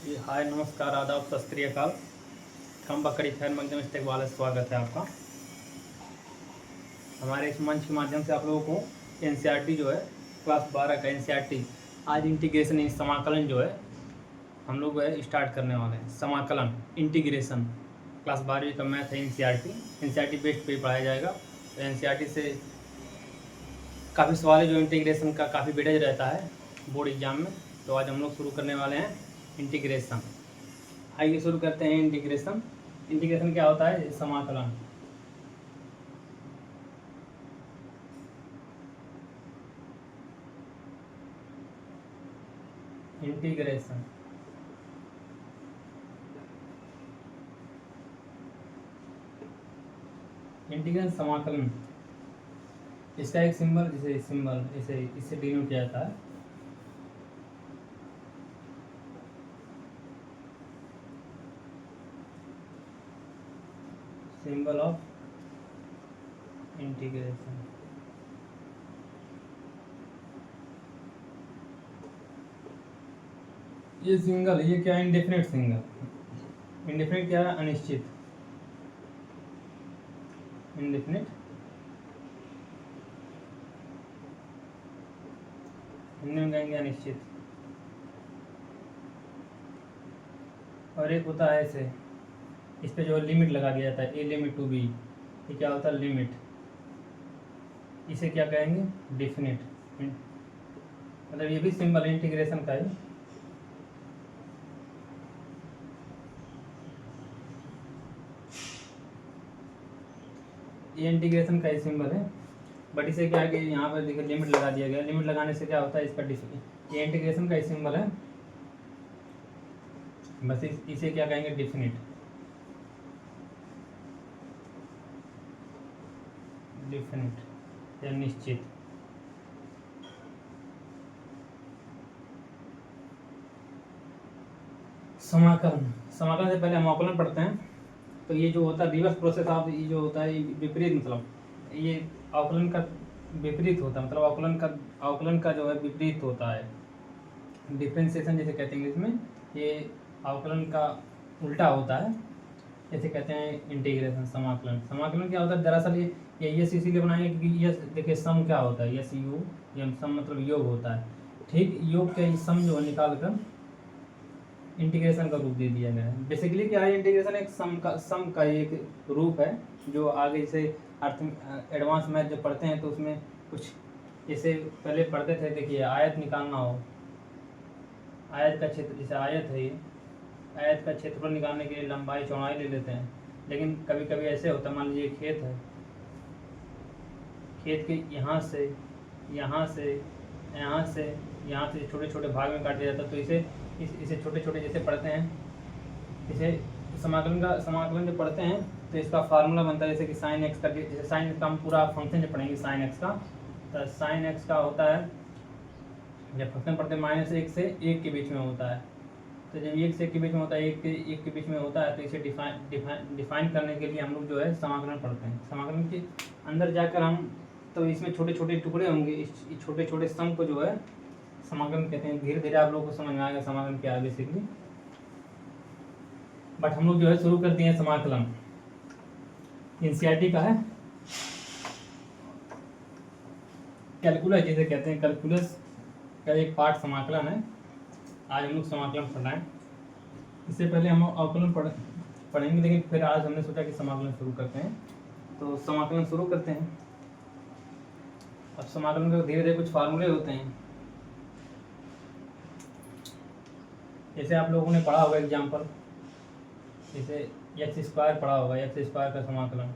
हाय नमस्कार आदाब सत श्री अकाल। हम बकरी खैर मकदम इस्तेकबाल है, स्वागत है आपका। हमारे इस मंच के माध्यम से आप लोगों को एनसीईआरटी जो है क्लास 12 का एनसीईआरटी आज इंटीग्रेशन समाकलन जो है हम लोग स्टार्ट करने वाले हैं। समाकलन इंटीग्रेशन क्लास 12वीं का मैथ है। एनसीईआरटी बेस्ड पे पढ़ाया जाएगा। तो एनसीईआरटी से काफ़ी सवाल है जो इंटीग्रेशन का काफ़ी वेटेज रहता है बोर्ड एग्जाम में। तो आज हम लोग शुरू करने वाले हैं इंटीग्रेशन। आइए शुरू करते हैं इंटीग्रेशन। इंटीग्रेशन क्या होता है? समाकलन। इंटीग्रेशन इंटीग्रेशन समाकलन, इसका एक सिंबल इससे डिनोट किया जाता है। Symbol of integration. ये सिंगल, ये क्या है? Indefinite single. इंडेफिनिट क्या है? अनिश्चित। इंडेफिनिट हिंदी में कहेंगे अनिश्चित। और एक होता है ऐसे, इस पे जो लिमिट लगा दिया जाता है, ए लिमिट टू बी, ये क्या होता है? लिमिट। इसे क्या कहेंगे? डिफिनिट। मतलब ये भी सिंबल इंटीग्रेशन का है। ये इंटीग्रेशन का ही सिंबल है, बट इसे क्या है कि यहाँ पर देखिए लिमिट लगा दिया गया। लिमिट लगाने से क्या होता है? इसका ये इंटीग्रेशन का ही सिंबल है, बस इसे क्या कहेंगे? डिफिनिट। डिफिनिट या निश्चित। समाकलन से पहले हम अवकलन पढ़ते हैं। तो ये जो होता है रिवर्स प्रोसेस ऑफ, ये जो होता है विपरीत, मतलब ये अवकलन का विपरीत होता है। मतलब अवकलन का जो है विपरीत होता है। डिफरेंशिएशन जैसे कहते हैं इसमें, ये अवकलन का उल्टा होता है, जैसे कहते हैं इंटीग्रेशन। समाकलन क्या होता है? दरअसल ये यस इसीलिए बनाएंगे क्योंकि यस, देखिए सम क्या होता है? यस यू, ये सम मतलब योग होता है। ठीक, योग के सम जो है निकाल कर इंटीग्रेशन का रूप दे दिया गया है। बेसिकली क्या है? इंटीग्रेशन एक सम का एक रूप है, जो आगे जैसे एडवांस मैथ जो पढ़ते हैं तो उसमें कुछ जैसे पहले पढ़ते थे। देखिए आयत निकालना हो, आयत का क्षेत्र, जैसे आयत है, ये आयत का क्षेत्रफल निकालने के लिए लंबाई चौड़ाई ले लेते हैं। लेकिन कभी कभी ऐसे होता है, मान लीजिए खेत है, खेत के यहाँ से यहाँ से छोटे छोटे भाग में काट दिया जाता है। तो इसे छोटे छोटे जैसे पढ़ते हैं, इसे समाकलन जो पढ़ते हैं तो इसका फार्मूला बनता है जैसे कि साइन एक्स करके। जैसे साइन का हम पूरा फंक्शन जो पढ़ेंगे साइन एक्स का, तो साइन एक्स का होता है, जब फंक्शन पढ़ते हैं -1 से 1 के बीच में होता है। तो जब 1 से 1 के बीच में होता है, 1 के बीच में होता है, तो इसे डिफाइन करने के लिए हम लोग जो है समाकलन पढ़ते हैं। समाकलन के अंदर जाकर हम, तो इसमें छोटे छोटे टुकड़े होंगे, इस छोटे छोटे सम को जो है समाकलन कहते हैं। धीरे धीरे आप लोगों को समझ में आएगा समाकलन क्या है बेसिकली। बट हम लोग जो है शुरू कर दिए हैं समाकलन। एनसीईआरटी का है कैलकुलस, जिसे कहते हैं कैलकुलस का एक पार्ट समाकलन है। आज हम लोग समाकलन पढ़ना है। इससे पहले हम अवकलन पढ़ेंगे, लेकिन फिर आज हमने सोचा कि समाकलन शुरू करते हैं। तो समाकलन शुरू करते हैं। अब समाकलन के धीरे धीरे कुछ फार्मूले होते हैं, जैसे आप लोगों ने पढ़ा होगा एग्जाम्पल, जैसे एक्स स्क्वायर पढ़ा होगा। एक्स स्क्वायर का समाकलन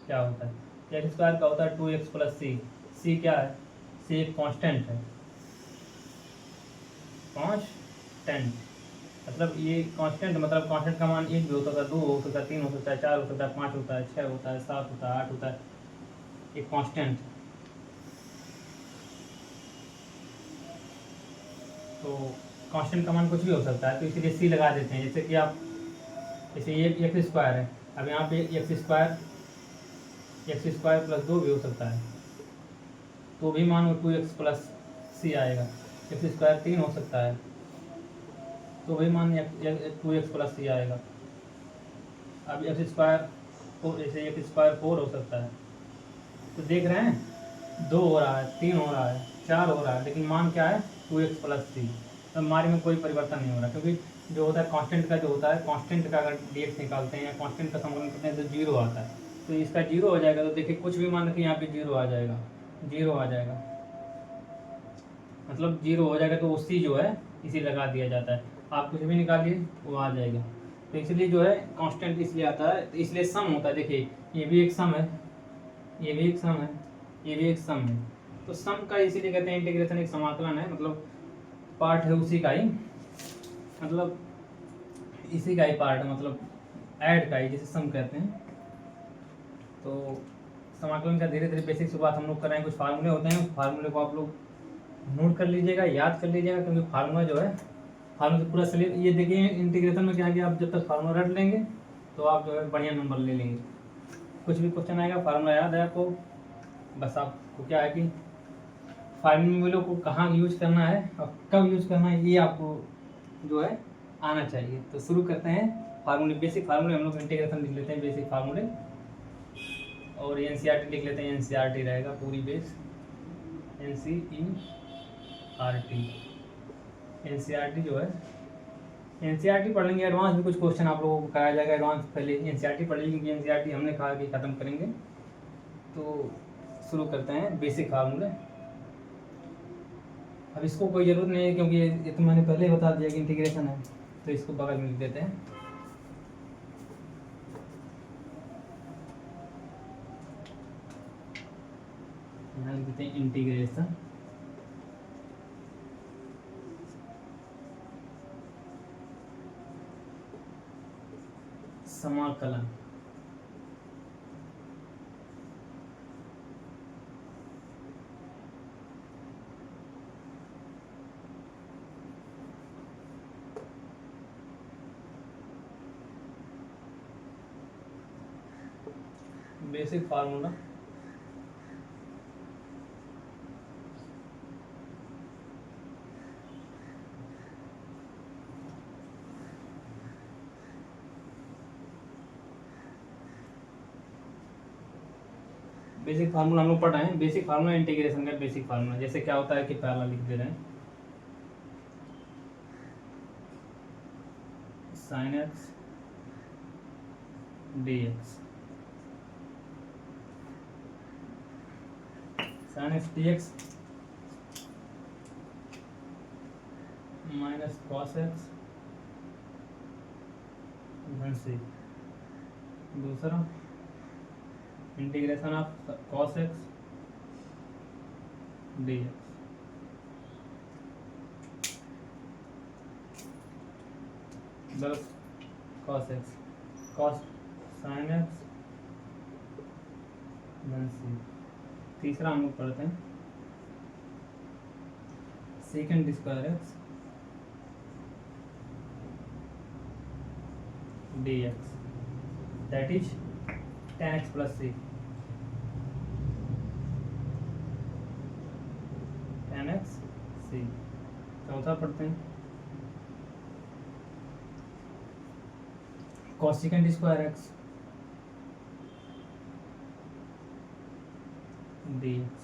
क्या होता है? एक्स स्क्वायर का होता है 2x + c। c क्या है? c एक कांस्टेंट है। कांस्टेंट मतलब ये कांस्टेंट, मतलब कांस्टेंट का मान 1 भी हो सकता है, 2 हो सकता है, 3 हो सकता है, 4 हो सकता है, 5 होता है, 6 होता है, 7 होता है, 8 होता है। एक कांस्टेंट। तो कांस्टेंट का मान कुछ भी हो सकता है, तो इसीलिए सी लगा देते हैं। जैसे कि आप, जैसे ये एक्स स्क्वायर है, अब यहाँ पे एक्स स्क्वायर + 2 भी हो सकता है, तो भी मान 2x + c आएगा। एक्स स्क्वायर 3 हो सकता है, तो वही मान 2x प्लस सी आएगा। अब एक्स स्क्वायर को ऐसे एक्स स्क्वायर 4 हो सकता है, तो देख रहे हैं 2 हो रहा है, 3 हो रहा है, 4 हो रहा है, लेकिन मान क्या है 2x प्लस सी। तो हमारे में कोई परिवर्तन नहीं हो रहा, क्योंकि जो होता है कांस्टेंट का, जो होता है कांस्टेंट का अगर dx निकालते हैं या कांस्टेंट का समाकलन करते हैं तो 0 आता है। तो इसका 0 हो जाएगा। तो देखिए कुछ भी मान रखिए यहाँ पे 0 आ जाएगा, 0 आ जाएगा, मतलब 0 हो जाएगा। तो उसी जो है इसी लगा दिया जाता है, आप कुछ भी निकालिए वो आ जाएगा। तो इसलिए जो है कांस्टेंट इसलिए आता है, तो इसलिए सम होता है। देखिए ये भी एक सम है, ये भी एक सम है, ये भी एक सम है। तो सम का इसीलिए कहते हैं इंटीग्रेशन एक समाकलन है, मतलब पार्ट है उसी का ही, मतलब इसी का ही पार्ट है, मतलब ऐड का ही, जिसे सम कहते हैं। तो समाकलन का धीरे धीरे बेसिक शुरुआत हम लोग कर रहे हैं। कुछ फार्मूले होते हैं, उस फार्मूले को आप लोग नोट कर लीजिएगा, याद कर लीजिएगा, क्योंकि फार्मूला जो है फार्मूला से पूरा सलीब, ये देखिए इंटीग्रेशन में क्या किया, आप जब तक फार्मूला रट लेंगे तो आप जो है बढ़िया नंबर ले लेंगे। कुछ भी क्वेश्चन आएगा फार्मूला याद है आपको, बस आपको क्या है कि फार्मूलों को कहाँ यूज करना है और कब यूज करना है ये आपको जो है आना चाहिए। तो शुरू करते हैं फार्मूले, बेसिक फार्मूले हम लोग इंटीग्रेशन लिख लेते हैं, बेसिक फार्मूले, और एनसीईआरटी लिख लेते हैं, एनसीईआरटी रहेगा पूरी बेस, एनसीईआरटी जो है एनसीईआरटी पढ़ लेंगे। एडवांस भी कुछ क्वेश्चन आप लोगों को कराया जाएगा, एडवांस पहले एनसीईआरटी पढ़ लीजिए, क्योंकि एनसीईआरटी हमने कहा कि ख़त्म करेंगे। तो शुरू करते हैं बेसिक फार्मूले। अब इसको कोई ज़रूरत नहीं है, क्योंकि ये तो मैंने पहले ही बता दिया कि इंटीग्रेशन है, तो इसको बगल में लिख देते हैं। यहाँ लिख देते हैं इंटीग्रेशन, समाकलन। बेसिक फार्मूला बेसिक फार्मूला हम लोग पढ़ रहे हैं। बेसिक फार्मूला इंटीग्रेशन का बेसिक फार्मूला जैसे क्या होता है कि पहला लिख दे रहे हैं sin x dx, sin x dx minus cos x धन से दूसरा integration of cos x dx, plus cos x cos sin x धन से। तीसरा हम लोग पढ़ते हैं second square x dx, that is tan x plus c, tan x c। चौथा पढ़ते हैं cosecant square x dx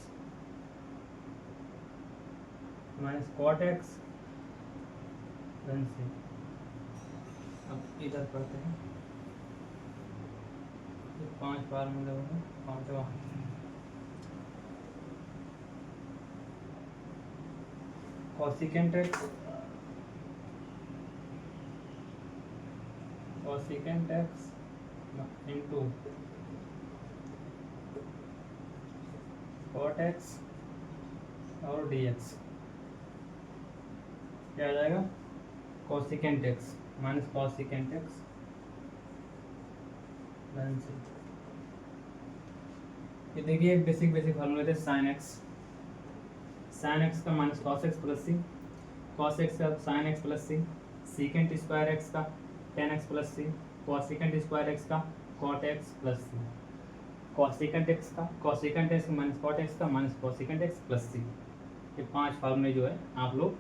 minus cot x धन से। अब इधर पढ़ते हैं, 5 फार्मूले हो गए, 5वां cosecant x into cot x और dx क्या आ जाएगा, cosecant x minus cosecant x धन से। ये देखिए बेसिक फार्मूले थे sin x का माइनस cos x प्लस सी, cos x का sin x प्लस सी, secant स्क्वायर x का tan x प्लस सी, cosecant स्क्वायर x का cot x प्लस सी, cosecant x का माइनस cot x का minus cosecant x plus C. ये 5 फार्मूले जो है आप लोग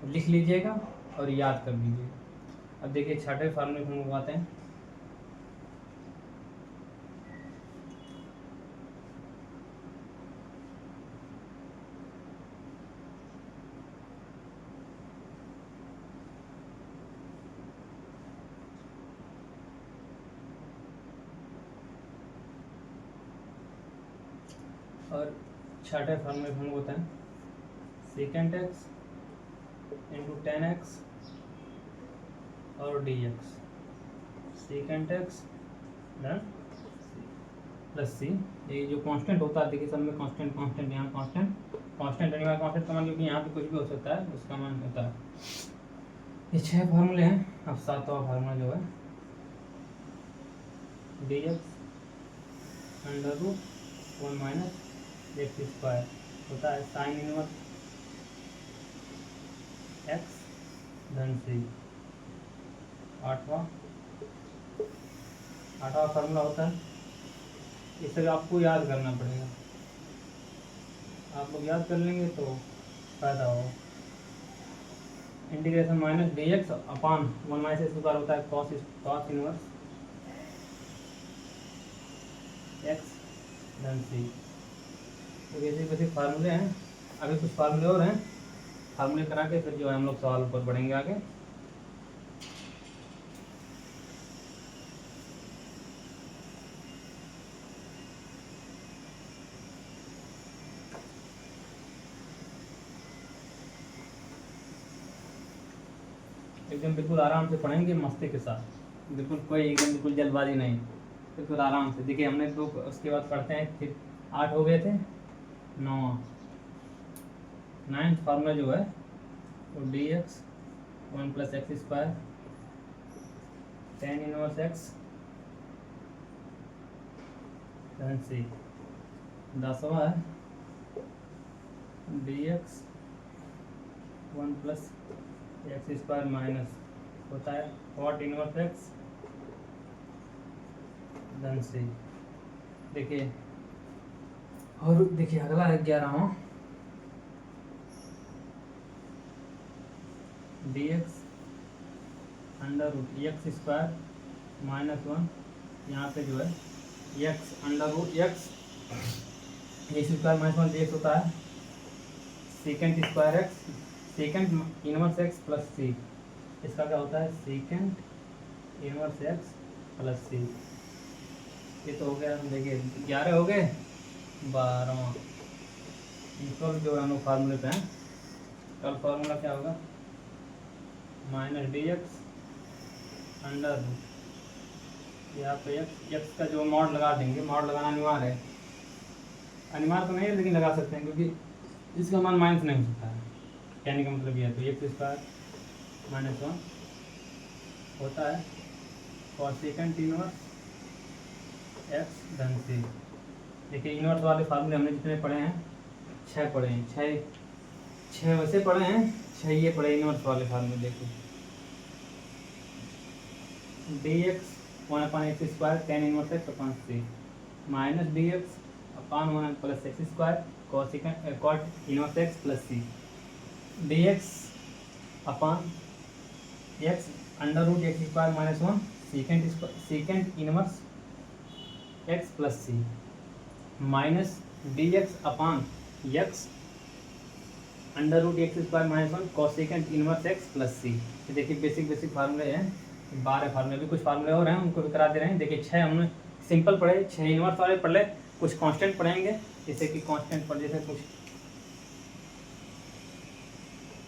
लिख लीजिएगा और याद कर लीजिए। अब देखिए छठे फार्मूले को हम लगाते हैं। और छठे फार्मूले को हम होता है सेकेंड एक्स इंटू 10x और dx, second X done plus C. ये जो कांस्टेंट होता है देखिए सब में कांस्टेंट कांस्टेंट, यहाँ कांस्टेंट कांस्टेंट रहने वाला कांस्टेंट का मान, क्योंकि यहाँ पे कुछ भी हो सकता है उसका मान होता है। ये 6 फार्मूले हैं। अब 7वां फार्मूला जो है dx under root 1 minus x square होता है साइन इनवर्स एक्स धन सी। आठवां फार्मूला होता है, इसे आपको याद करना पड़ेगा। आप लोग याद कर लेंगे तो फायदा होगा। Integration minus D X upon 1 minus x square होता है कॉस इनवर्स एक्स धन सी। तो बेसिक बेसिक फार्मूले हैं। अभी कुछ फार्मूले और हैं, फार्मूले करा के फिर जो है हम लोग सवाल ऊपर बढ़ेंगे आगे। एकदम बिल्कुल आराम से पढ़ेंगे, मस्ती के साथ, बिल्कुल कोई एकदम बिल्कुल जल्दबाजी नहीं, बिल्कुल आराम से। देखिए हमने दो, उसके बाद पढ़ते हैं फिर 8 हो गए थे। 9th फार्मूला जो है वो D x 1 plus x square tan inverse x धन सी। 10वां है D x 1 plus x square minus होता है कॉट इनवर्स एक्स धन सी। देखिए और देखिए अगला है 11वां D x under root x square minus 1, यहाँ पे जो है X under root x square minus 1 D X होता है second square X second inverse x plus C. इसका क्या होता है second inverse x plus C. ये तो हो गया। देखिए 11 हो गए। 12वां इनको जो है हम लोग फार्मूले पे हैं। कल फार्मूला क्या होगा minus D x under root, यहाँ पे एक्स का जो मॉड लगा देंगे, मॉड लगाना अनिवार्य है, अनिवार्य तो नहीं है लेकिन लगा सकते हैं क्योंकि इसका मान माइनस नहीं हो सकता है। कहने का मतलब यह है तो एक्स स्क्वायर माइनस 1 होता है और सेकेंड इनवर्स एक्स धन सी। देखिए इनवर्स वाले फार्मूले हमने जितने पढ़े हैं 6 पढ़े हैं, 6 वैसे पढ़े हैं, 6 ये पढ़े इनवर्स वाले फार्मूले। देखिए D x 1 upon X square tan inverse X upon C minus D X upon 1 plus x square cot inverse x plus C. D X upon X under root x square minus 1 second inverse x plus C minus D X upon X under root x square minus 1 cosecant inverse x plus C. देखिए basic फार्मूले हैं, 12 फार्मूले, भी कुछ फार्मूले और हैं उनको भी करा दे रहे हैं। देखिए 6 हमने सिंपल पढ़े, 6 इनवर्स वाले पढ़ ले, कुछ कांस्टेंट पढ़ेंगे जैसे कि कांस्टेंट पढ़, जैसे कुछ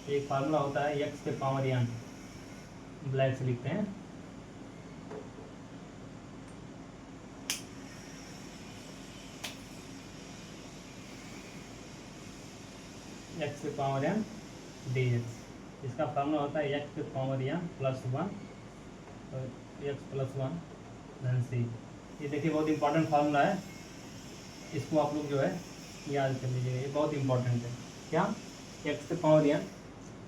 एक फार्मूला होता है एक्स के पावर n, ब्लैक से लिखते हैं एक्स के पावर n डी एक्स। इसका फार्मूला होता है एक्स के पावर n प्लस 1 और एक्स प्लस 1 धन सी। ये देखिए बहुत इंपॉर्टेंट फार्मूला है, इसको आप लोग जो है याद कर लीजिएगा, ये बहुत इंपॉर्टेंट है। क्या एक्स के power n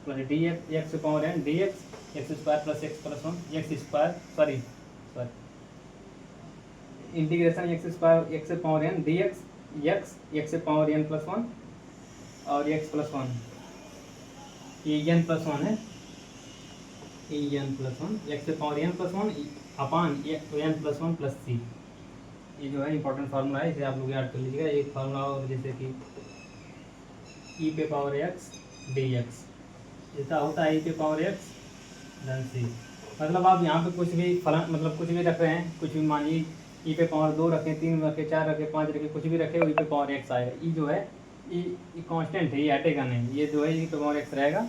plus D X के power n D X X square plus X plus 1 X square sorry integration X square X के power n D X X के पावर n प्लस 1 और x plus 1, ये n plus 1 है A N plus one X पे power N plus one upon N plus one plus C. ये जो है important formula है, इसे आप लोग याद कर लीजिएगा। एक फार्मूला और जैसे कि ई पे पावर एक्स डी एक्स, ऐसा होता है ई पे पावर एक्स धन सी। मतलब आप यहाँ पे कुछ भी फलन मतलब कुछ भी रख रहे हैं, कुछ भी मानिए ई पे पावर 2 रखें, 3 रखें, 4 रखें, 5 रखें, कुछ भी रखें, ई पे पावर एक्स आएगा। ई जो है ई कांस्टेंट है, ये हटेगा नहीं, ये जो है ई पे पावर एक्स रहेगा।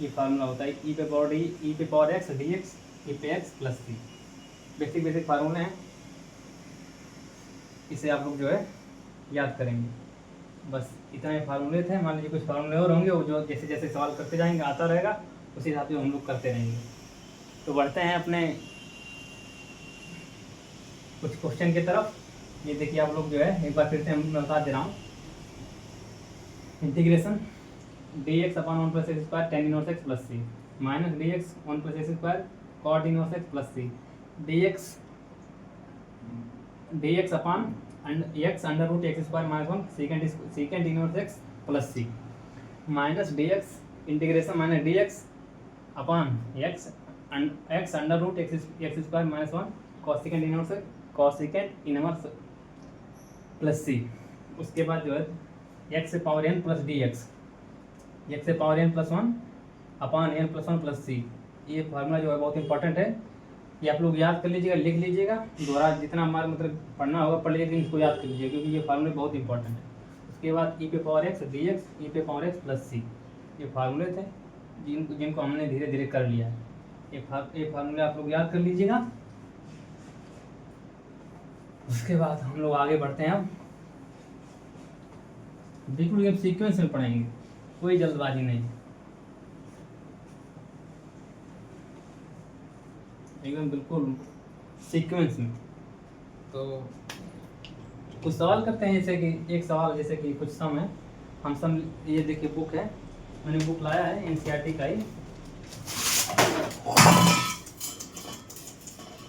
ये फार्मूला होता है ई पे पावर डी, ई पे पावर एक्स डी एक्स, ई पे एक्स प्लस सी। बेसिक फार्मूले हैं, इसे आप लोग जो है याद करेंगे। बस इतने फार्मूले थे। मान लीजिए कुछ फार्मूले और होंगे, वो जो जैसे जैसे सवाल करते जाएंगे आता रहेगा, उसी हिसाब से हम लोग करते रहेंगे। तो बढ़ते हैं अपने कुछ क्वेश्चन की तरफ। ये देखिए आप लोग जो है एक बार फिर से मैं बता दे रहा हूँ। Integration d x upon 1 plus x square tan inverse x plus C minus D x 1 plus x square cot inverse x plus C D x upon x under root x square minus 1 second inverse x plus C minus D x integration minus D x upon x under root x square minus 1 cosecant inverse plus C. उसके बाद जो है x से power N plus D x से power N plus one upon n plus one plus C. ये formula जो है बहुत इंपॉर्टेंट है, ये आप लोग याद कर लीजिएगा, लिख लीजिएगा, दोबारा जितना हमारा मतलब पढ़ना होगा पढ़ लीजिएगा, इसको याद कर लीजिएगा क्योंकि ये फार्मूले बहुत इंपॉर्टेंट है। उसके बाद ई पे पावर एक्स डी एक्स, ई पे पावर एक्स प्लस सी, ये फार्मूले थे जिनको हमने धीरे धीरे कर लिया है। ये फार्मूले आप लोग याद कर लीजिएगा। उसके बाद हम लोग आगे बढ़ते हैं। अब बिल्कुल ये सीक्वेंस में पढ़ेंगे, कोई जल्दबाजी नहीं, एकदम बिल्कुल सीक्वेंस में। तो कुछ सवाल करते हैं, जैसे कि एक सवाल जैसे कि कुछ सम है, हम सम ये देखिए बुक है, मैंने बुक लाया है एनसीईआरटी का ही,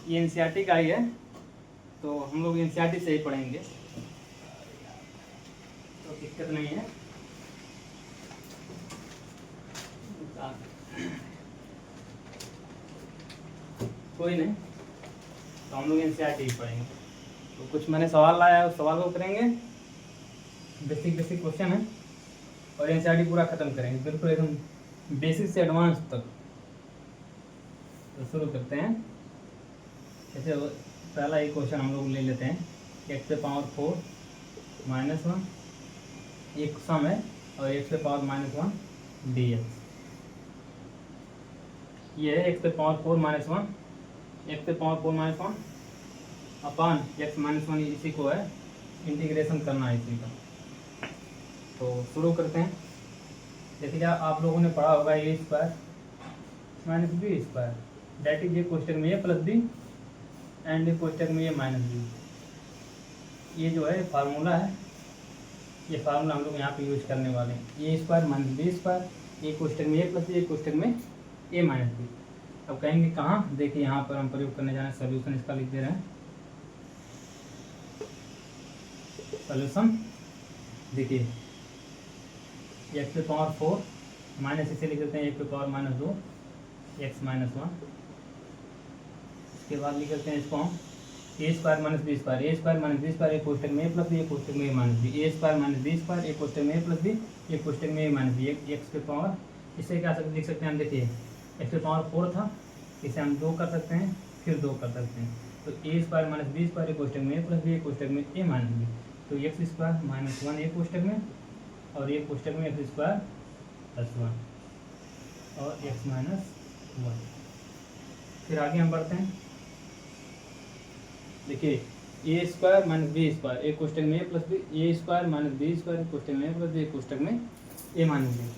ये एनसीईआरटी का ही है, तो हम लोग एनसीईआरटी से ही पढ़ेंगे, तो दिक्कत नहीं है। कोई नहीं, तो हम लोग एनसीईआरटी ही पढ़ेंगे। तो कुछ मैंने सवाल लाया है, उस सवाल को करेंगे, बेसिक क्वेश्चन है, और एनसीईआरटी पूरा खत्म करेंगे बिल्कुल एकदम बेसिक से एडवांस तक। तो शुरू करते हैं। जैसे पहला एक क्वेश्चन हम लोग ले लेते हैं, एक्स पे पावर 4 माइनस 1 एक सम है, और एक्स पे पावर माइनस 1 डी एक्स। ये है एक्स पे पावर 4 माइनस 1, एक्स पे power 4 minus 1 upon x minus 1, इसी को है इंटीग्रेशन करना है इसी का। तो शुरू करते हैं। देखिए आप लोगों ने पढ़ा होगा a square minus b square, that is ये कोष्टक में ए प्लस बी एंड ये कोष्टक में ए माइनस बी। ये जो है फार्मूला है, ये फार्मूला हम लोग यहाँ पे यूज करने वाले हैं। ए स्क्वायर माइनस बी स्क्वायर, ये कोष्टक में ए प्लस बी, एक कोष्टक में ए माइनस बी। अब कहेंगे कहाँ, देखिए यहाँ पर हम प्रयोग करने जा रहे हैं, सोल्यूशन इसका लिख दे रहे हैं। सोल्यूशन देखिए एक्स पे पावर 4 माइनस, इसे लिख देते हैं एक्स पे पावर माइनस 2 एक्स माइनस 1। इसके बाद लिख देते हैं इसको हम ए स्क्वायर माइनस बी स्क्वायर, ए स्क्वायर माइनस बी स्क्वायर, एक कोष्टक में ए प्लस बी, एक कोष्टक में ए माइनस बी, ए स्क्वायर माइनस बी स्क्वायर, एक कोष्टक में ए प्लस बी, एक कोष्टक में ए माइनस बी, एक्स पे पावर, इसे क्या लिख सकते हैं हम, देखिए एक्स पे पावर 4 था, इसे हम 2 कर सकते हैं, फिर 2 कर सकते हैं। तो ए स्क्वायर माइनस बी स्क्वायर, एक कोष्टक में ए प्लस बी, एक कोष्टक में ए माइनस बी, तो एक्स स्क्वायर माइनस 1 एक कोष्टक में, और एक कोष्टक में एक्स स्क्वायर प्लस 1 और एक्स माइनस 1। फिर आगे हम बढ़ते हैं। देखिए ए स्क्वायर माइनस बी स्क्वायर, एक कोष्टक में ए प्लस बी, ए स्क्वायर माइनस बी स्क्वायर, एक कोष्टक में ए प्लस बी, एक कोष्टक में ए माइनस बी।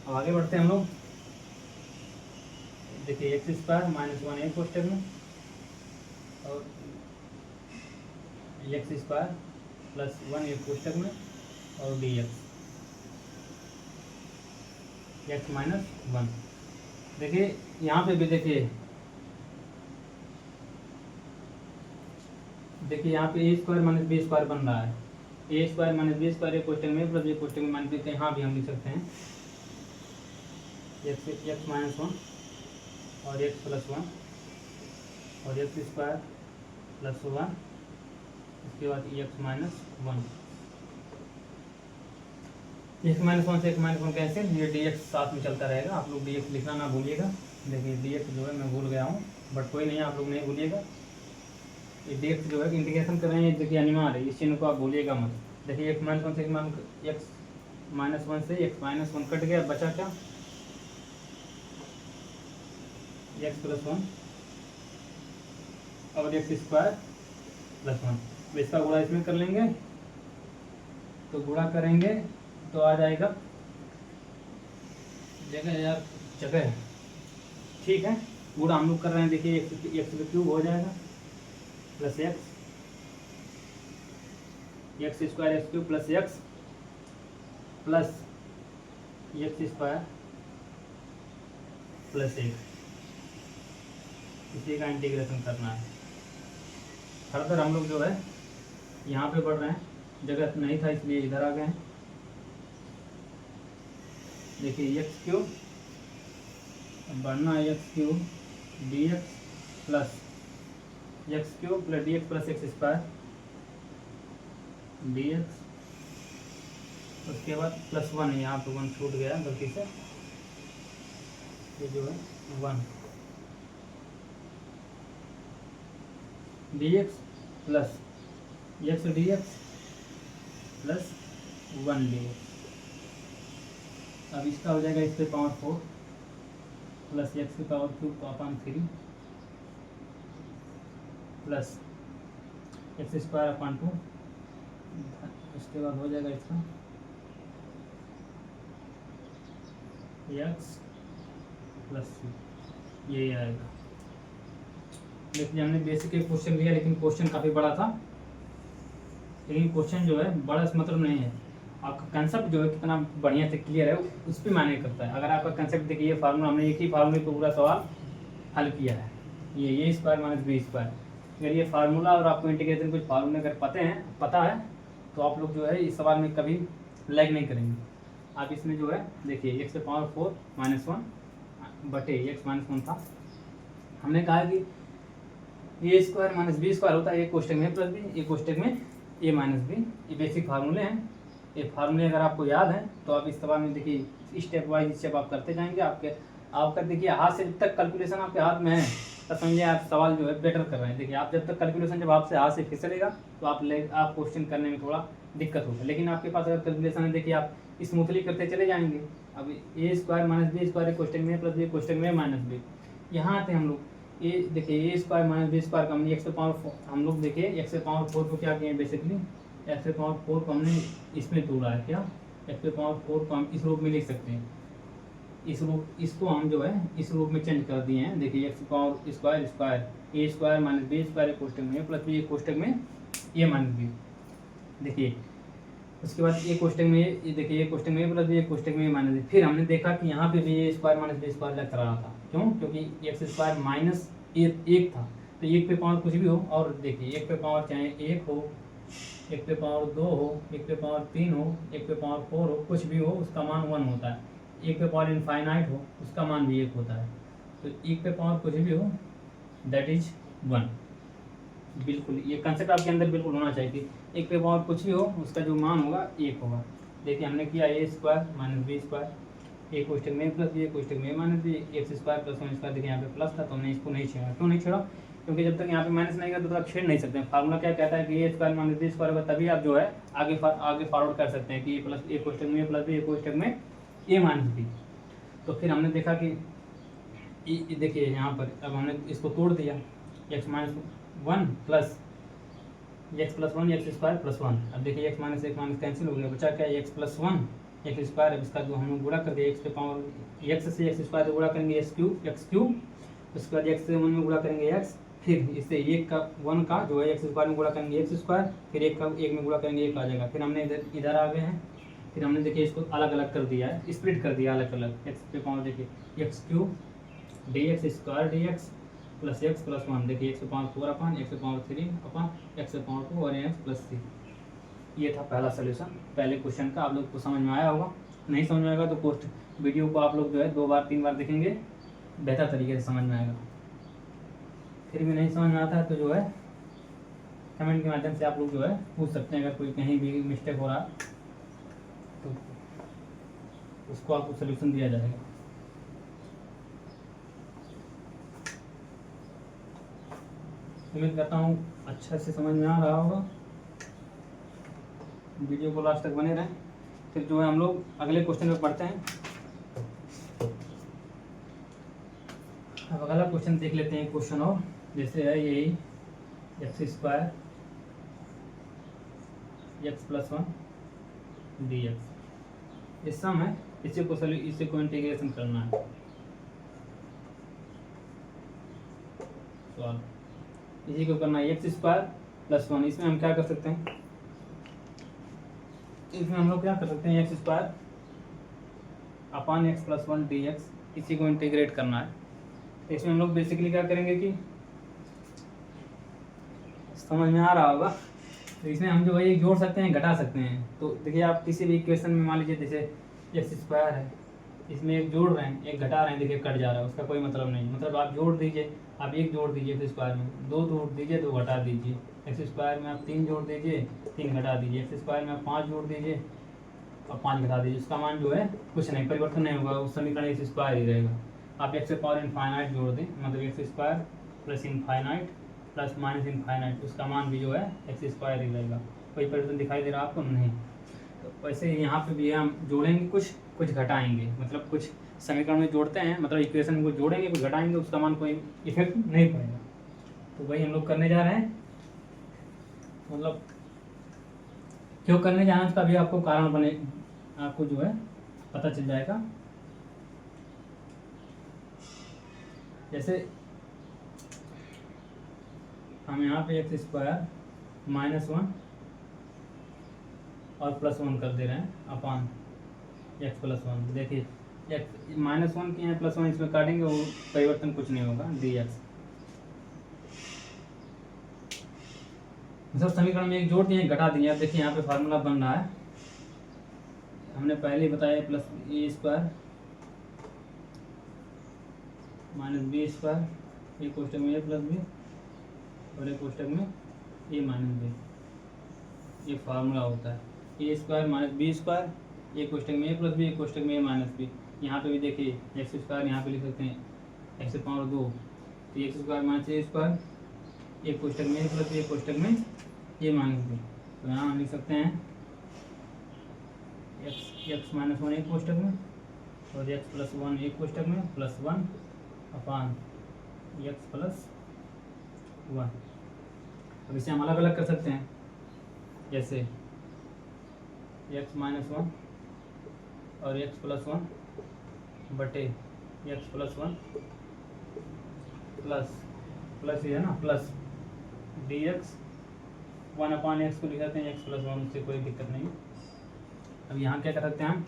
अब आगे बढ़ते हैं हम लोग। देखिए एक्स स्क्वायर माइनस 1 एक कोष्टक में, और एक्स स्क्वायर प्लस 1 एक कोष्टक में, और डी एक्स माइनस 1। देखिए यहाँ पे भी देखिए यहाँ पे ए स्क्वायर माइनस बी स्क्वायर बन रहा है, ए स्क्वायर माइनस बी स्क्वायर, एक कोष्टक में प्लस बी कोष्टक में माइनस बी, यहाँ भी हम लिख सकते हैं एक्स माइनस 1 और एक्स प्लस वन और एक्स स्क्वायर प्लस वन, इसके बाद x minus one. X minus one से एक्स माइनस वन कैंसिल, ये डी एक्स साथ में चलता रहेगा। आप लोग डी एक्स लिखना ना भूलिएगा। देखिए डी एक्स जो है मैं भूल गया हूँ, बट कोई नहीं, आप लोग नहीं भूलिएगा। ये डी एक्स जो है इंटीग्रेशन कर रहे हैं, देखिए अनिवार्य है, इस चिन्ह को आप भूलिएगा मत। देखिए एक्स माइनस वन से एक्स माइनस वन से एक्स माइनस वन कट गया, बचा क्या, एक्स प्लस वन और एक्स स्क्वायर प्लस वन। तो इसका गुणा इसमें कर लेंगे, तो गुणा करेंगे तो आ जाएगा, जगह यार जगह, ठीक है। गुणा हम लोग कर रहे हैं, देखिए एक्स क्यूब हो जाएगा plus x square x cube plus x square plus एक, इसी का इंटीग्रेशन करना है। फर्दर हम लोग जो है यहाँ पे बढ़ रहे हैं, जगह नहीं था इसलिए इधर आ गए हैं। देखिए एक्स क्यूब बढ़ना है, x cube D x plus D x plus x square D x, उसके बाद प्लस वन है, यहाँ पे वन छूट गया गलती से, ये जो है one D x plus x d x plus one D x. अब इसका हो जाएगा इस पे पावर 4 प्लस एक्स की power cube upon 3 plus x square upon 2, उसके बाद हो जाएगा इसका एक्स प्लस सी, ये आएगा। देखिए हमने बेसिक एक क्वेश्चन लिया, लेकिन क्वेश्चन काफ़ी बड़ा था, लेकिन क्वेश्चन जो है बड़ा इस मतलब नहीं है, आपका कंसेप्ट जो है कितना बढ़िया से क्लियर है उस पर मायने करता है। अगर आपका कंसेप्ट देखिए, ये फार्मूला हमने एक ही फार्मूले पर पूरा सवाल हल किया है, ये स्क्वायर माइनस बी स्क्वायर। अगर ये फार्मूला और आपको इंटीग्रेशन कुछ फार्मूले अगर पता है तो आप लोग जो है इस सवाल में कभी लैग नहीं करेंगे। आप इसमें जो है देखिए एक्स पे पावर 4 माइनस वन बटे एक्स माइनस वन था, हमने कहा कि ए स्क्वायर माइनस बी स्क्वायर होता है, एक कोष्टक में प्लस बी, एक कोष्टक में ए माइनस बी। ये बेसिक फार्मूले हैं। ये फार्मूले अगर आपको याद है तो आप इस सवाल में देखिए स्टेप वाइज स्टेप आप करते जाएंगे। आपका देखिए हाथ से जब तक कैलकुलेशन आपके हाथ में है तब समझिए आप सवाल जो है बेटर कर रहे हैं। देखिए आप जब तक कैलकुलेशन जब आपसे हाथ से फिसलेगा तो आप क्वेश्चन करने में थोड़ा दिक्कत होगा, लेकिन आपके पास अगर कैलकुलेशन है देखिए आप स्मूथली करते चले जाएंगे। अब ए स्क्वायर माइनस बी स्क्वायर कोष्टक में प्लस बी कोष्टक में माइनस बी, यहाँ आते हम लोग ए देखिए ए स्क्वायर माइनस बी स्क्वायर का हमने एक्स पे पावर हम लोग देखिए एक्स पे पावर 4 को क्या किए बेसिकली, एक्स पे पावर 4 को हमने इसमें तोड़ा है, क्या एक्स पे पावर 4 को हम इस रूप में लिख सकते हैं, इसको हम जो है इस रूप में चेंज कर दिए हैं। देखिए एक्स पावर स्क्वायर ए स्क्वायर माइनस बी स्क्वायर कोष्टक में प्लस बी कोष्टक में ए माइनस बी। देखिए उसके बाद ए कोष्टक में ये देखिए ए कोष्टक में प्लस बी कोष्टक में माइनस बी। फिर हमने देखा कि यहाँ पे भी ए स्क्वायर माइनस बी स्क्वायर लग रहा था, क्यों, क्योंकि एक्स स्क्वायर माइनस एक था, तो एक पे पावर कुछ भी हो, और देखिए एक पे पावर चाहे एक हो, एक पे पावर 2 हो, एक पे पावर 3 हो, एक पे पावर 4 हो, कुछ भी हो उसका मान 1 होता है। एक पे पावर इनफाइनाइट हो उसका मान भी 1 होता है। तो एक पे पावर कुछ भी हो दैट इज 1। बिल्कुल ये कंसेप्ट आपके अंदर बिल्कुल होना चाहिए कि एक पे पावर कुछ भी हो उसका जो मान होगा 1 होगा। देखिए हमने किया a square minus b square, a कोष्टक में प्लस बी कोष्टक में minus b, x square plus one square. देखिए यहाँ पे प्लस था तो हमने इसको नहीं छेड़ा। क्यों नहीं छेड़ा, क्योंकि जब तक यहाँ पे माइनस नहीं होगा तो आप छेड़ नहीं सकते हैं। फार्मूला क्या कहता है कि ए स्क्वायर माइनस बी स्क्वायर होगा, तभी आप जो है आगे फॉरवर्ड कर सकते हैं कि ए प्लस ए कोष्टक में प्लस बी कोष्टक में ए माइनस बी। तो फिर हमने देखा कि देखिए यहाँ पर अब हमने इसको तोड़ दिया, x minus one plus X plus one x square plus one. अब देखिए एक्स माइनस कैंसिल हो गया, बचा क्या x plus one x square. अब इसका जो हम गुणा कर दिया एक्स पे पावर एक्स से एक्स स्क्वायर गुणा करेंगे एक्स क्यूब, उसके बाद एक्स से वन में गुणा करेंगे एक्स, फिर इससे एक का वन का जो है एक्स स्क्वायर में गुणा करेंगे एक्स स्क्वायर, फिर एक का एक में गुणा करेंगे एक आ जाएगा। फिर हमने इधर आ गए हैं, फिर हमने देखिए इसको अलग अलग कर दिया है, स्प्लिट कर दिया अलग अलग। एक्स पे पावर देखिए x cube D x square D x plus X plus one. देखिए एक्स पे पावर 4 अपन एक्स पे पावर 3 अपन एक्स पे पावर 2 और एक्स प्लस 3। ये था पहला सोल्यूशन पहले क्वेश्चन का। आप लोग को समझ में आया होगा, नहीं समझ में आएगा तो वीडियो को आप लोग जो है 2 बार 3 बार देखेंगे बेहतर तरीके से समझ में आएगा। फिर भी नहीं समझ में आता है तो जो है कमेंट के माध्यम से आप लोग जो है पूछ सकते हैं। अगर कोई कहीं भी मिस्टेक हो रहा तो उसको आपको सोल्यूशन दिया जाएगा। उम्मीद करता हूँ अच्छा से समझ में आ रहा होगा। वीडियो को लास्ट तक बने रहें। फिर जो है हम लोग अगले क्वेश्चन में पढ़ते हैं। अब अगला क्वेश्चन देख लेते हैं। क्वेश्चन और जैसे है यही x² x+1 dx। ये सम है, इसी को इंटीग्रेशन करना है। सॉल्व इसी को करना है x²+1। इसमें हम क्या कर सकते हैं, इसमें हम लोग क्या कर सकते हैं, x² अपान x+1 dx, इसी को इंटीग्रेट करना है। तो इसमें हम लोग बेसिकली क्या करेंगे कि समझ में आ रहा होगा, तो इसमें हम जो है ये जोड़ सकते हैं, घटा सकते हैं। तो देखिए आप किसी भी इक्वेशन में मान लीजिए जैसे x² है, इसमें एक जोड़ रहे हैं एक घटा रहे हैं, देखिए कट जा रहा है, उसका कोई मतलब नहीं। मतलब आप जोड़ दीजिए, आप एक जोड़ दीजिए x² में, दो जोड़ दीजिए, दो घटा दीजिए। x² में आप 3 जोड़ दीजिए, 3 घटा दीजिए। x² में आप 5 जोड़ दीजिए और 5 घटा दीजिए। उसका मान जो है कुछ नहीं, परिवर्तन नहीं होगा, उस समीकरण x² ही रहेगा। आप x से पावर इनफाइनाइट जोड़ दें, मतलब x² plus infinite plus minus infinite, उसका मान भी जो है x² ही रहेगा। कोई परिवर्तन दिखाई दे रहा है आपको? नहीं। तो वैसे यहाँ पे भी हम जोड़ेंगे, कुछ घटाएंगे। मतलब कुछ समीकरण में जोड़ते हैं, मतलब इक्वेशन को जोड़ेंगे, कुछ घटाएंगे, उसका मान कोई इफेक्ट नहीं पड़ेगा। तो वही हम लोग करने जा रहे हैं। मतलब क्यों करने जाना उसका भी आपको कारण बने, आपको जो है पता चल जाएगा। जैसे हम यहाँ पे x² -1 और +1 कर दे रहे हैं अपान x+1। देखिए x -1 किए हैं, +1 इसमें काटेंगे, वो परिवर्तन कुछ नहीं होगा, dx। मतलब समीकरण में एक जोड़ दिए, घटा दिए। अब देखिए यहाँ पे फार्मूला बन रहा है, हमने पहले ही बताया, प्लस a² माइनस b², एक कोष्टक में a प्लस b और एक कोष्टक में a माइनस b, ये फार्मूला होता है। a² माइनस b², एक कोष्टक में a प्लस b, एक कोष्टक में a माइनस b। यहाँ पे भी देखिए x², यहाँ पे लिख सकते हैं x से पावर 2, तो x² माइनस a², एक कोष्टक में a प्लस b, एक कोष्टक में a माइनस b। तो यहाँ हम लिख सकते हैं x -1 एक कोष्टक में और x+1 एक कोष्टक में, +1 अपान x+1। अब इसे हम अलग अलग कर सकते हैं, जैसे x -1 और x+1 बटे x+1 प्लस ये है ना, प्लस dx 1/x को लिख सकते हैं x+1, उससे कोई दिक्कत नहीं। अब यहाँ क्या कर सकते हैं हम,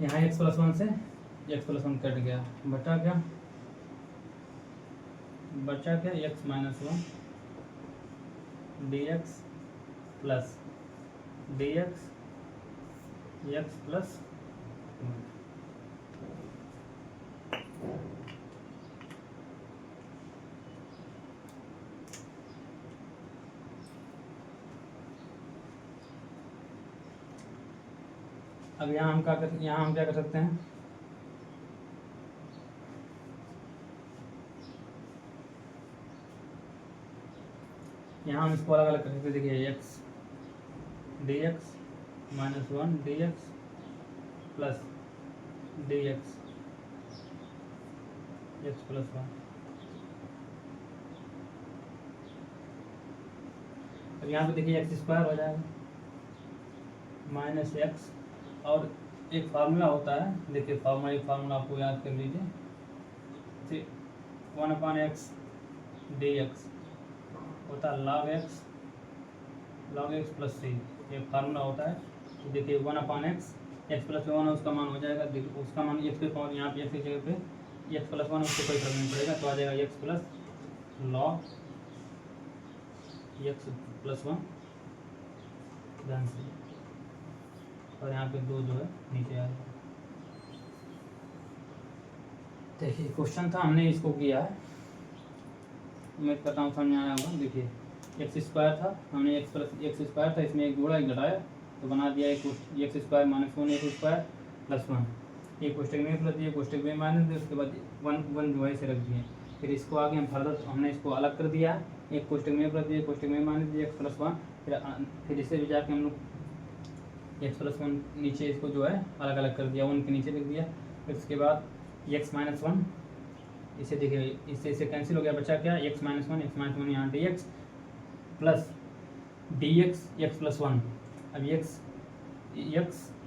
यहाँ x+1 से x+1 कट गया, बचा क्या x -1 dx plus dx x+1। अब यहाँ हम क्या कर सकते हैं, यहाँ हम इसको अलग अलग कर सकते हैं। देखिए x dx -1 dx plus dx x+1। अब यहाँ पे देखिए x² हो जाएगा माइनस x, और एक फार्मूला होता है, देखिए एक फार्मूला आपको याद कर लीजिए, 1/x dx होता है log x प्लस c, एक फार्मूला होता है। तो देखिए 1/x, x+1 उसका मान हो जाएगा, देखिए उसका मान x के पावर, यहाँ पे x की जगह पे x+1, उससे कोई फर्क नहीं पड़ेगा, तो आ जाएगा x प्लस log x+1 ध्यान से, और यहाँ पे 2 जो है नीचे आ जाएगा। देखिए क्वेश्चन था, हमने इसको किया है, मैं करता हूँ, समझ में आया होगा। देखिए एक्स स्क्वायर था, हमने एक्स प्लस एक्स स्क्वायर था, इसमें एक जोड़ा एक घटाया तो बना दिया एक x square minus one x square plus one. एक कोष्टक में प्लस दिया, कोष्टक में माइनस दिया, उसके बाद वन वन जो है इसे रख दिए। फिर इसको आगे हम फर्दर हमने इसको अलग कर दिया, एक कोष्टक में प्लस दिया, कोष्टक में माइनस दिया, एक्स प्लस वन। फिर इससे भी जाके हम लोग एक्स प्लस वन नीचे इसको जो है अलग अलग कर दिया, वन के नीचे लिख दिया। फिर उसके बाद एक्स माइनस वन, इसे देखिए इससे इसे कैंसिल हो गया, बचा क्या, एक्स माइनस वन यहाँ D x plus D X x plus one. अब एक्स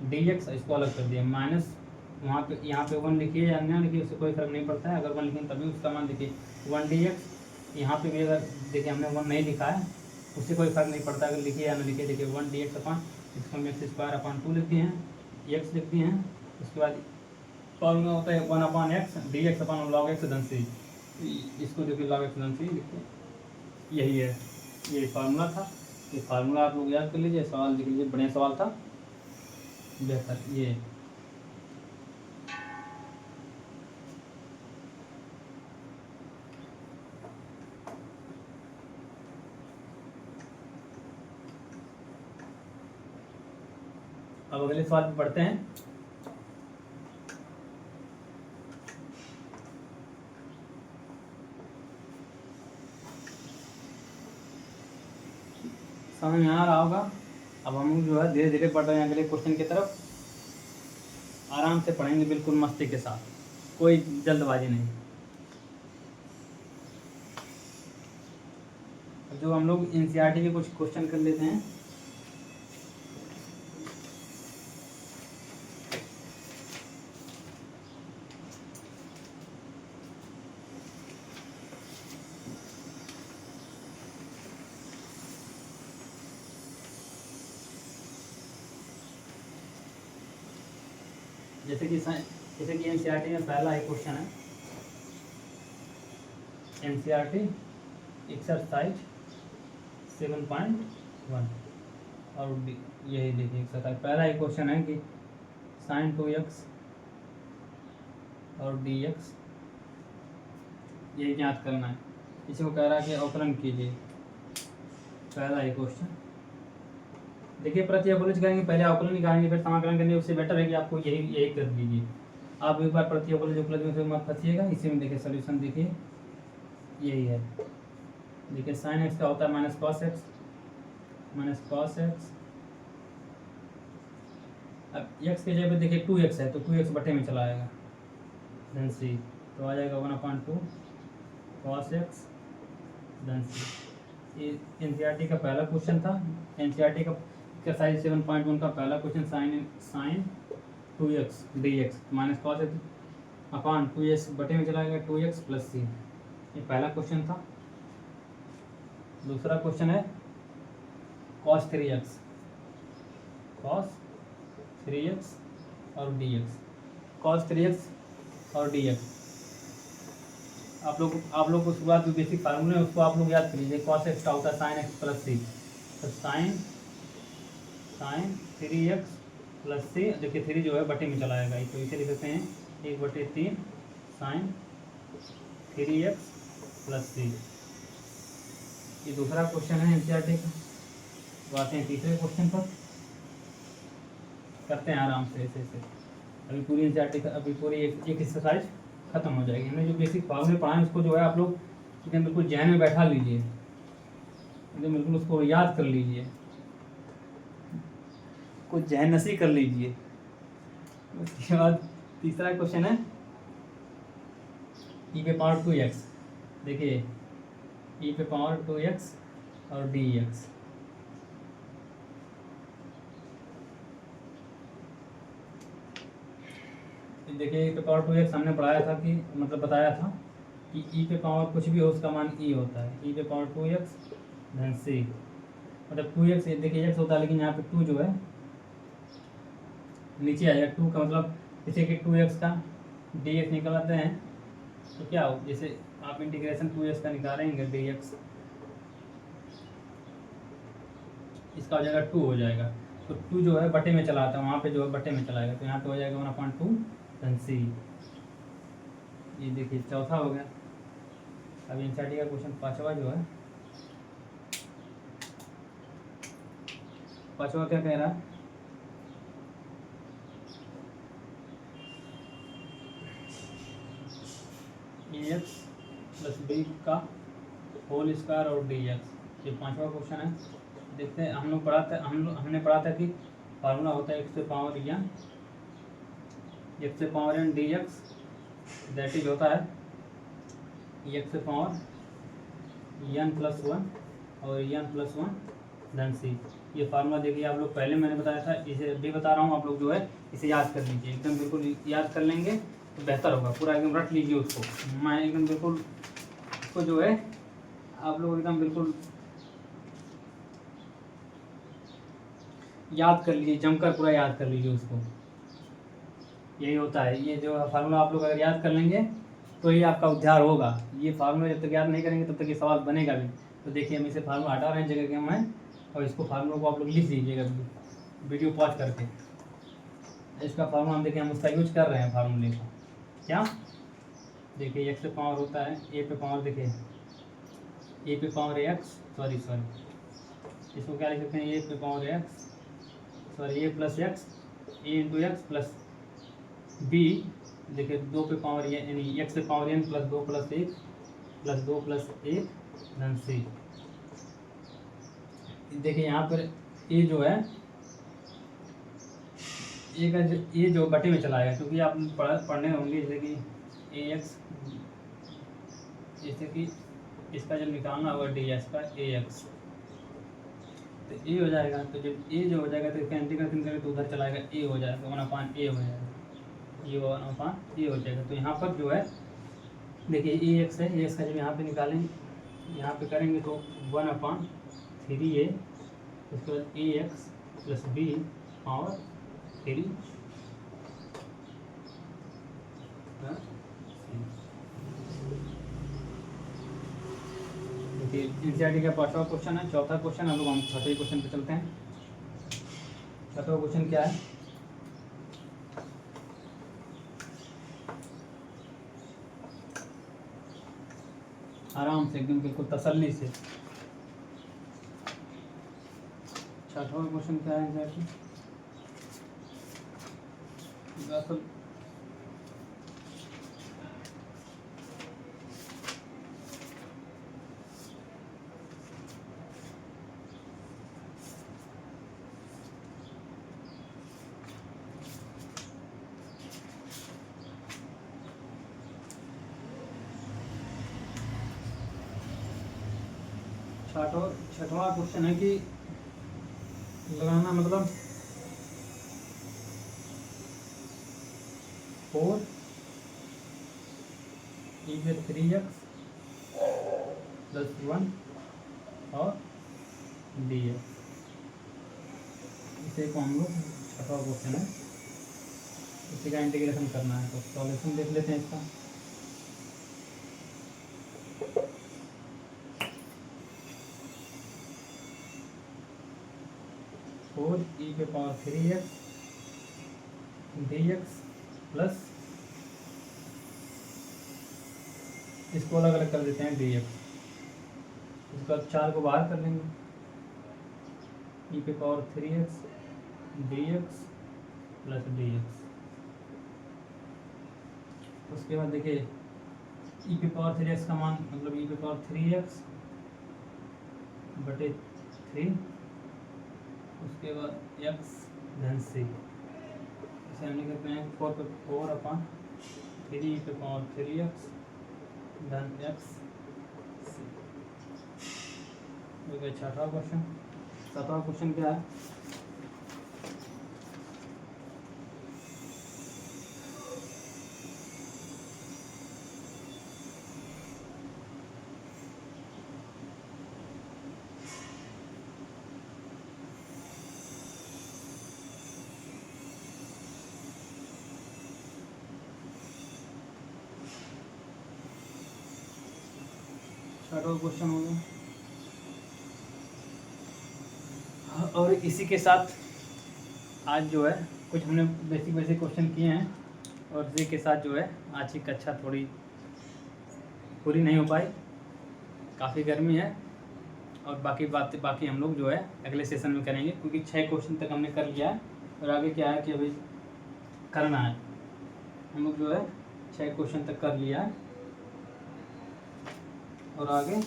डी एक्स इसको अलग कर दिया, माइनस वहाँ पे यहाँ पे वन लिखिए या ना लिखिए उससे कोई फर्क नहीं पड़ता है, अगर वन लिखें तभी उसका मान लिखिए वन डी एक्स। यहाँ पे भी अगर देखिए हमने वन नहीं लिखा है उससे कोई फर्क नहीं पड़ता, अगर लिखिए या ना लिखिए। देखिए वन डी एक्स अपन इसको हम एक्स स्क्वायर अपन टू लिख दिए हैं, एक्स लिख दिए हैं। उसके बाद फॉर्मूला होता है one upon x d x upon log x धन सी, इसको देखिए लॉग एक्स धन सी लिखिए, यही है, ये फार्मूला था। ये फार्मूला आप लोग याद कर लीजिए, सवाल लिख लीजिए, बढ़िया सवाल था, बेहतर। ये अब अगले सवाल पे पढ़ते हैं। समझ में आ रहा होगा। अब हम जो है धीरे धीरे बढ़ रहे हैं अगले क्वेश्चन की तरफ, आराम से पढ़ेंगे, बिल्कुल मस्ती के साथ, कोई जल्दबाजी नहीं। जो हम लोग एनसीईआरटी के कुछ क्वेश्चन कर लेते हैं। जैसे कि एनसीईआरटी में पहला एक क्वेश्चन है, एनसीईआरटी एक्सरसाइज 7.1 और यही देखिए एक्सरसाइज पहला एक क्वेश्चन है कि साइन 2x और dx यही ज्ञात करना है। इसको कह रहा है कि अवकलन कीजिए, पहला एक क्वेश्चन। देखिए प्रति अवकलन करेंगे, पहले अवकलन निकालेंगे फिर समाकलन करेंगे, उससे बेटर है कि आपको यही कर लीजिए। आप एक बार प्रति अवकलन में मत फंसिएगा। इसी में देखिए सोल्यूशन, देखिए यही है। देखिए साइन एक्स का होता है माइनस कॉस एक्स, अब एक्स के जगह पे देखिए 2x है तो 2x बटे में चला आएगा धन सी, तो आ जाएगा 1/2 कॉस एक्स धन सी। ये एनसीईआरटी का पहला क्वेश्चन था, एनसीईआरटी का एक्सरसाइज 7.1 का पहला question, sine 2x dx minus cos x upon 2x बटे में चला गया 2x प्लस सी, ये पहला क्वेश्चन था। दूसरा क्वेश्चन है cos 3x और dx, cos 3x और dx। आप लोग को शुरुआत जो बेसिक फार्मूला है उसको आप लोग याद कर लीजिए। cos x का होता है sin x प्लस सी, तो साइन 3x प्लस सी, देखिए 3 जो है बटे में चला आएगा, तो इसे लिख सकते हैं 1/3 साइन 3x प्लस सी। ये दूसरा क्वेश्चन है एनसीईआरटी का। आते हैं तीसरे क्वेश्चन पर, करते हैं आराम से ऐसे ऐसे। अभी पूरी एनसीईआरटी का अभी पूरी एक एक्सरसाइज खत्म हो जाएगी। हमने जो बेसिक फार्मूले पढ़ाए उसको जो है आप लोग एकदम बिल्कुल जहन में बैठा लीजिए, एकदम बिल्कुल उसको याद कर लीजिए, कुछ जहन नसी कर लीजिए। उसके बाद तीसरा क्वेश्चन है e पे पावर 2x, देखिए e पे पावर 2x और dx। देखिए e पे पावर 2x हमने पढ़ाया था कि मतलब बताया था कि e पे पावर कुछ भी हो उसका मान e होता है, e पे पावर 2x धन c, मतलब 2x देखिए x होता है लेकिन यहाँ पे 2 जो है नीचे आएगा, 2 का मतलब जैसे कि 2x का dx निकालते हैं तो क्या हो, जैसे आप इंटीग्रेशन 2x का निकालेंगे dx, इसका हो जाएगा 2 हो जाएगा, तो 2 जो है बटे में चला आता है, वहाँ पे जो है बटे में चलाएगा, तो यहाँ पे हो जाएगा 1/2 धन c। ये देखिए चौथा हो गया। अब एनसीईआरटी का क्वेश्चन पांचवा जो है, पांचवा क्या कह रहा है, ए एक्स प्लस बी का होल स्क्वायर और डी एक्स। ये पांचवा क्वेश्चन है। देखते हैं, हमने पढ़ा था कि फार्मूला होता है एक्स से power n d x, that is होता है एक्स से पावर एन प्लस वन और एन प्लस वन धन सी। ये फार्मूला देखिए आप लोग, पहले मैंने बताया था, इसे अभी बता रहा हूँ, आप लोग जो है इसे याद कर लीजिए, एकदम बिल्कुल याद कर लेंगे तो बेहतर होगा। पूरा एकदम रट लीजिए उसको, मैं एकदम बिल्कुल उसको जो है आप लोग एकदम बिल्कुल याद कर लीजिए, जमकर पूरा याद कर लीजिए उसको। यही होता है, ये जो फार्मूला आप लोग अगर याद कर लेंगे तो ही आपका उद्धार होगा। ये फार्मूला जब तक याद नहीं करेंगे तब तक ये सवाल बनेगा भी। तो देखिए हम इसे फार्मूला हटा रहे हैं जगह के मैं, और इसको फार्मूला को आप लोग लिख दीजिएगा वीडियो पॉज करके। इसका फार्मूला हम देखिए, हम उसका यूज कर रहे हैं फार्मूले का। क्या देखिए, एक्स पे पावर होता है ए पे पावर, देखिए ए पे पावर एक्स, सॉरी इसको क्या लिख सकते हैं, ए पे पावर एक्स, सॉरी ए प्लस एक्स, ए इंटू एक्स प्लस बी, देखिए दो पे पावर ए, यानी एक्स पे पावर एन प्लस दो प्लस एक धन सी। देखिए यहाँ पर ए जो है, ए का ए जो बटे में चला आएगा, क्योंकि आप पढ़ने होंगे जैसे कि ए एक्स, जैसे कि इसका जब निकालना होगा डी एक्स का ए एक्स, तो ए हो जाएगा। तो जब ए जो हो जाएगा तो इसका इंटीग्रेशन करें तो उधर चलाएगा, ए हो जाएगा, 1/a हो जाएगा, ये 1/a हो जाएगा। तो यहाँ पर जो है देखिए ए एक्स है, ए एक्स का जब यहाँ पे निकालेंगे, यहाँ पे करेंगे तो 1/3a, उसके बाद ए एक्स प्लस बी पावर 3। देखिए एनसीईआरटी का पांचवा क्वेश्चन है। चौथा क्वेश्चन, हम लोग हम छठे क्वेश्चन पे चलते हैं। छठा क्वेश्चन क्या है, आराम से एकदम बिल्कुल तसल्ली से। छठवां क्वेश्चन क्या है एनसीईआरटी, छठवां क्वेश्चन है कि लगाना मतलब 4 e पे 3x प्लस 1 और dx, इसे को हम लोग छठवां क्वेश्चन है, इसी का इंटीग्रेशन करना है। तो सॉल्यूशन देख लेते हैं इसका। फोर ई पे पावर 3x dx प्लस, इसको अलग अलग कर देते हैं dx, इसके बाद 4 को बाहर कर लेंगे, ई पे power 3x dx plus dx। उसके बाद देखिए ई पे पावर 3x का मान मतलब ई पे पावर 3x बटे 3, उसके बाद x धन c, इसे हम लिख सकते हैं 4 पे 4/3 ई पे पावर 3x धन x c। हो गया छठवां क्वेश्चन। सातवां क्वेश्चन क्या है, छठवां क्वेश्चन हो गया। और इसी के साथ आज जो है कुछ हमने बेसिक क्वेश्चन किए हैं, और इसी के साथ जो है आज की कक्षा थोड़ी पूरी नहीं हो पाई, काफ़ी गर्मी है, और बाकी हम लोग जो है अगले सेशन में करेंगे, क्योंकि 6 क्वेश्चन तक हमने कर लिया है और आगे क्या है कि अभी करना है। हम लोग जो है 6 क्वेश्चन तक कर लिया है और आगे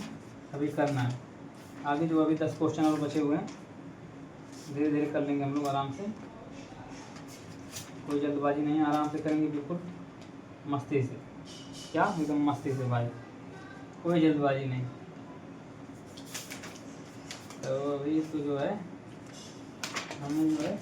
अभी करना है। आगे जो अभी 10 क्वेश्चन और बचे हुए हैं, धीरे धीरे कर लेंगे हम लोग आराम से, कोई जल्दबाजी नहीं है, आराम से करेंगे बिल्कुल मस्ती से। क्या एकदम मस्ती से भाई, कोई जल्दबाजी नहीं। तो अभी तो जो है हमें जो है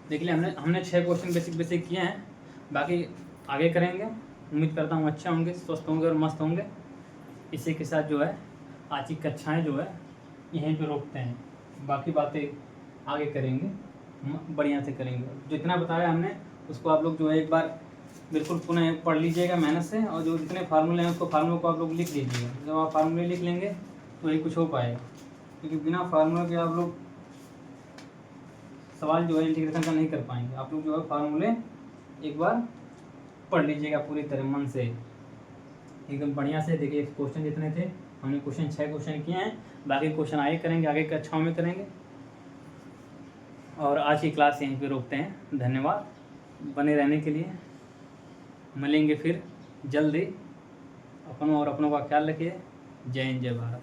देख लिया हमने 6 क्वेश्चन बेसिक किए हैं, बाकी आगे करेंगे। उम्मीद करता हूँ अच्छे होंगे, स्वस्थ होंगे और मस्त होंगे। इसी के साथ जो है आज की कक्षाएँ जो है यहीं पे रोकते हैं, बाकी बातें आगे करेंगे, बढ़िया से करेंगे। जितना बताया हमने उसको आप लोग जो है एक बार बिल्कुल पुनः पढ़ लीजिएगा मेहनत से, और जो जितने फार्मूले हैं उसको फार्मूले को आप लोग लिख लीजिएगा। जब आप फार्मूले लिख लेंगे तो ही कुछ हो पाएगा, क्योंकि बिना फार्मूले के आप लोग सवाल जो है इंटीग्रेशन का नहीं कर पाएंगे। आप लोग जो है फार्मूले एक बार पढ़ लीजिएगा पूरी तरह मन से, एकदम बढ़िया से। देखिए क्वेश्चन जितने थे हमने 6 क्वेश्चन किए हैं, बाकी क्वेश्चन आगे करेंगे, आगे कक्षाओं में करेंगे। और आज की क्लास यहीं पे रोकते हैं। धन्यवाद बने रहने के लिए, मिलेंगे फिर जल्दी। अपनों और अपनों का ख्याल रखिए। जय हिंद, जय भारत।